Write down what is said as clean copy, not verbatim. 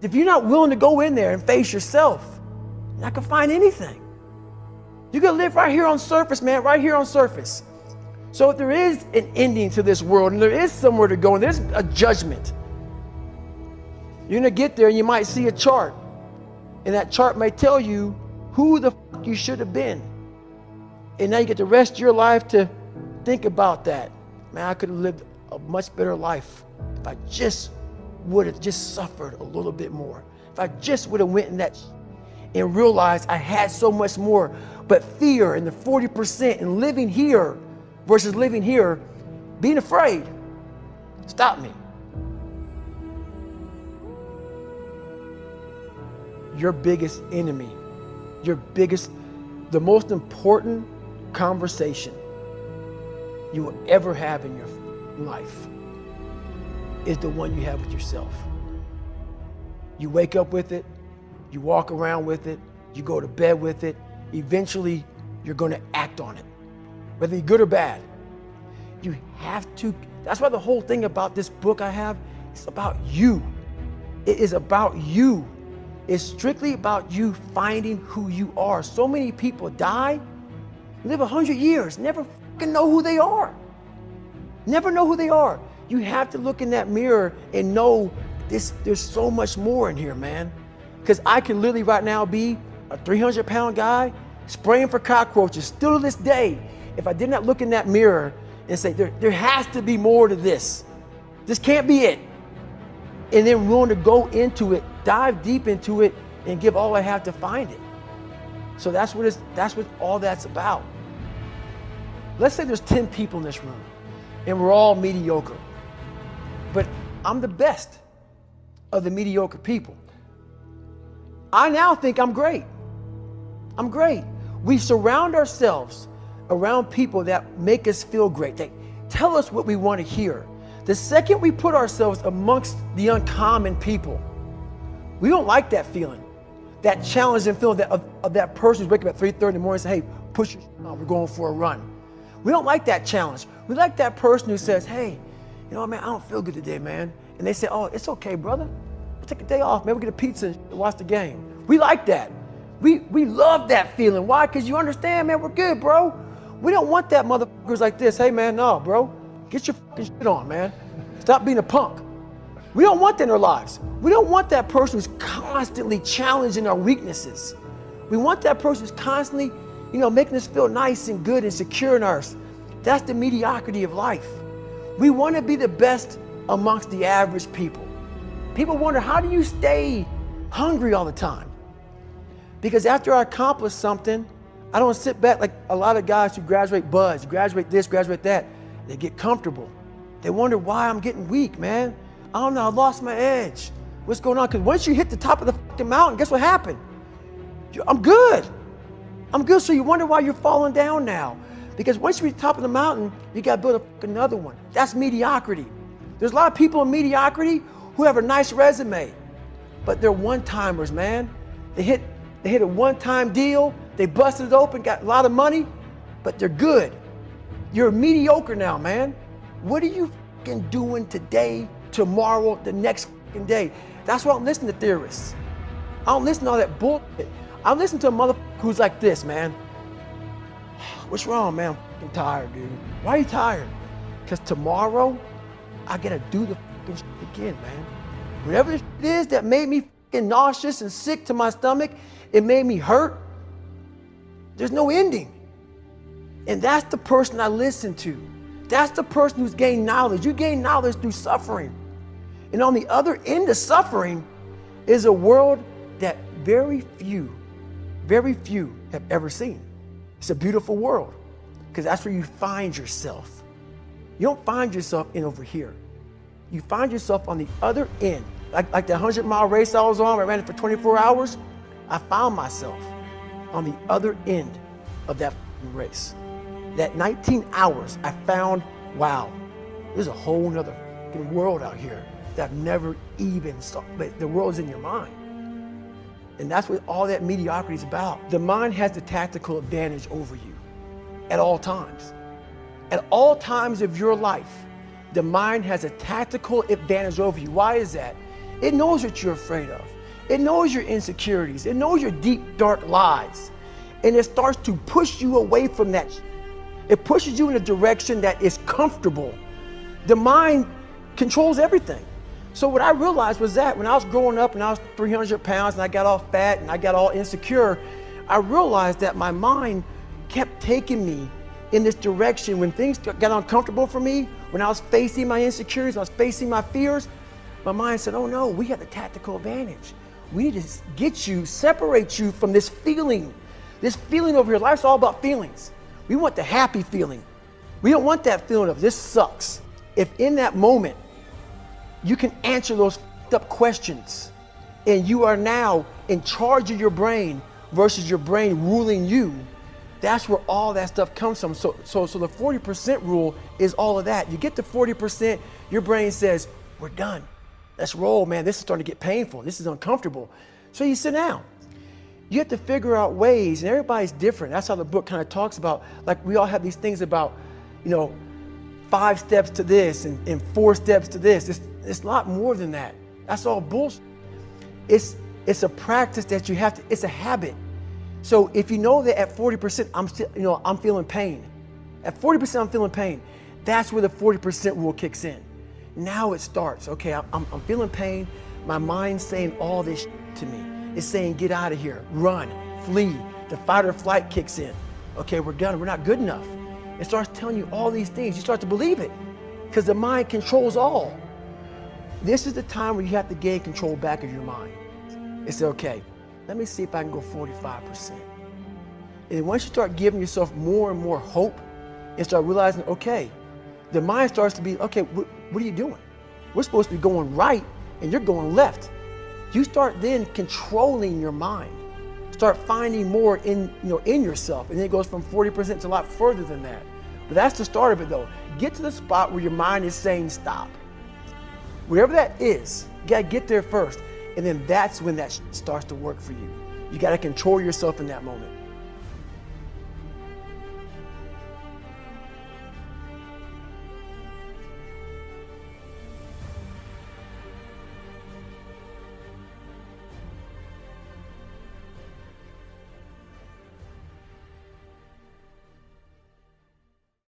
If you're not willing to go in there and face yourself, you're not gonna find anything. You're gonna live right here on surface, man, right here on surface. So if there is an ending to this world and there is somewhere to go and there's a judgment, you're gonna get there and you might see a chart. And that chart may tell you who the fuck you should have been. And now you get the rest of your life to think about that. Man, I could have lived a much better life if I just would have just suffered a little bit more. If I just would have went in that and realized I had so much more. But fear and the 40% and living here versus living here, being afraid, stop me. Your biggest enemy, the most important conversation you will ever have in your life is the one you have with yourself. You wake up with it, you walk around with it, you go to bed with it. Eventually, you're going to act on it, whether you're good or bad. You have to. That's why the whole thing about this book I have, it's about you. It is about you. It's strictly about you finding who you are. So many people die, live 100 years, never fucking know who they are. Never know who they are. You have to look in that mirror and know there's so much more in here, man. Because I can literally right now be a 300-pound guy spraying for cockroaches still to this day. If I did not look in that mirror and say, there has to be more to this. This can't be it. And then willing to go into it, dive deep into it, and give all I have to find it. So that's what all that's about. Let's say there's 10 people in this room, and we're all mediocre. But I'm the best of the mediocre people. I now think I'm great. I'm great. We surround ourselves around people that make us feel great. They tell us what we want to hear. The second we put ourselves amongst the uncommon people, we don't like that feeling, that challenging feeling of that person who's waking up at 3:30 in the morning and say, hey, push your on, we're going for a run. We don't like that challenge. We like that person who says, hey, you know, man, I don't feel good today, man. And they say, oh, it's okay, brother. We'll take a day off, man. We'll get a pizza and watch the game. We like that. We love that feeling. Why? Because you understand, man, we're good, bro. We don't want that motherfuckers like this. Hey, man, no, bro. Get your fucking shit on, man. Stop being a punk. We don't want that in our lives. We don't want that person who's constantly challenging our weaknesses. We want that person who's constantly, making us feel nice and good and secure in ours. That's the mediocrity of life. We want to be the best amongst the average people. People wonder, how do you stay hungry all the time? Because after I accomplish something, I don't sit back like a lot of guys who graduate buds, graduate this, graduate that. They get comfortable. They wonder why I'm getting weak, man. I don't know, I lost my edge. What's going on? Because once you hit the top of the fucking mountain, guess what happened? I'm good. I'm good, so you wonder why you're falling down now. Because once you reach the top of the mountain, you got to build another one. That's mediocrity. There's a lot of people in mediocrity who have a nice resume, but they're one-timers, man. They hit a one-time deal, they busted it open, got a lot of money, but they're good. You're mediocre now, man. What are you fucking doing today, tomorrow, the next fucking day? That's why I don't listen to theorists. I don't listen to all that bullshit. I listen to a motherfucker who's like this, man. What's wrong, man? I'm fucking tired, dude. Why are you tired? Because tomorrow, I gotta do the fucking shit again, man. Whatever it is that made me fucking nauseous and sick to my stomach, it made me hurt. There's no ending. And that's the person I listen to. That's the person who's gained knowledge. You gain knowledge through suffering. And on the other end of suffering is a world that very few have ever seen. It's a beautiful world because that's where you find yourself. You don't find yourself in over here. You find yourself on the other end. Like the 100-mile race I was on, I ran it for 24 hours. I found myself on the other end of that race. That 19 hours, I found, wow, there's a whole nother world out here that I've never even saw. But the world's in your mind. And that's what all that mediocrity is about. The mind has the tactical advantage over you at all times. At all times of your life, the mind has a tactical advantage over you. Why is that? It knows what you're afraid of. It knows your insecurities. It knows your deep, dark lies. And it starts to push you away from that. It pushes you in a direction that is comfortable. The mind controls everything. So what I realized was that when I was growing up and I was 300 pounds and I got all fat and I got all insecure, I realized that my mind kept taking me in this direction. When things got uncomfortable for me, when I was facing my insecurities, I was facing my fears, my mind said, oh no, we have the tactical advantage. We need to get you, separate you from this feeling over here. Life's all about feelings. We want the happy feeling. We don't want that feeling of this sucks. If in that moment, you can answer those up questions and you are now in charge of your brain versus your brain ruling you, that's where all that stuff comes from. So the 40% rule is all of that. You get to 40%, your brain says, we're done. Let's roll, man. This is starting to get painful. This is uncomfortable. So you sit down. You have to figure out ways, and everybody's different. That's how the book kind of talks about, like we all have these things about, 5 steps to this and 4 steps to this. It's a lot more than that. That's all bullshit. It's a practice that you have to, it's a habit. So if you know that at 40%, I'm feeling pain. At 40%, I'm feeling pain. That's where the 40% rule kicks in. Now it starts. Okay, I'm feeling pain. My mind's saying all this to me. It's saying, get out of here, run, flee. The fight or flight kicks in. Okay, we're done. We're not good enough. It starts telling you all these things. You start to believe it because the mind controls all. This is the time where you have to gain control back of your mind. It's okay. Let me see if I can go 45%. And once you start giving yourself more and more hope and start realizing, okay, the mind starts to be, okay, what are you doing? We're supposed to be going right and you're going left. You start then controlling your mind. Start finding more in yourself. And then it goes from 40% to a lot further than that. But that's the start of it though. Get to the spot where your mind is saying stop. Wherever that is, you gotta get there first. And then that's when that starts to work for you. You gotta control yourself in that moment.